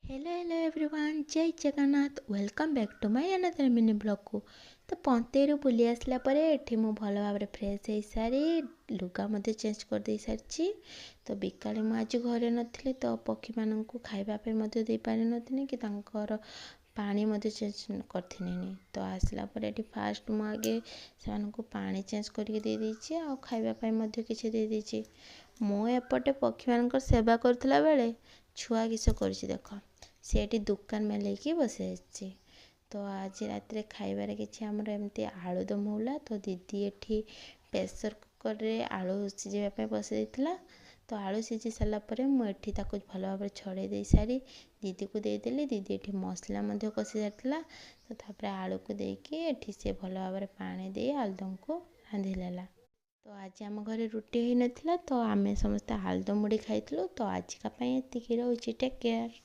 Hello everyone जय Jagannath welcome back to my another mini blog को। तो पंतेरु बुली आसला परे एठी मु भल भाव फ्रेश हो सारी लुगा मध्य चेंज कर दे सारी। तो बिकाले मु आज घरे नथिले तो पक्षी माननकु खाइबा पे मध्य दे पारि नथिनी कि तांकर पानी मध्य चेंज करथिनी। तो आसला परे एठी फास्ट मु आगे सेमानकु पानी चेंज करके दे देछि आ खाइबा पे मध्य किछि दे देछि। मु एपटे पक्षी मानकर सेवा करथला बेले छुआ किस करछि देख सेठी दुकान में लेके बसे। तो आज रात खाइबार किसी आमर एमती आलुदम होला। तो दीदी एठी प्रेसर कुकर रे आलू सिझाइबा बसई देथिला। तो आलू सिझी सारापर मुझे भल भाव छड़े दे सारी दीदी को देदेली। दीदी एठी मसला मध्य कषि सारी। तो तापर आलू को देकी एठी से भल भाव पानी दे आलुदम को रांधिला। तो आज आम घरे रुटी होई नथिला तो आमे समस्त आलुदम मुड़ी खाइथिलु। तो आज का एतिकी रहउछि। Take care.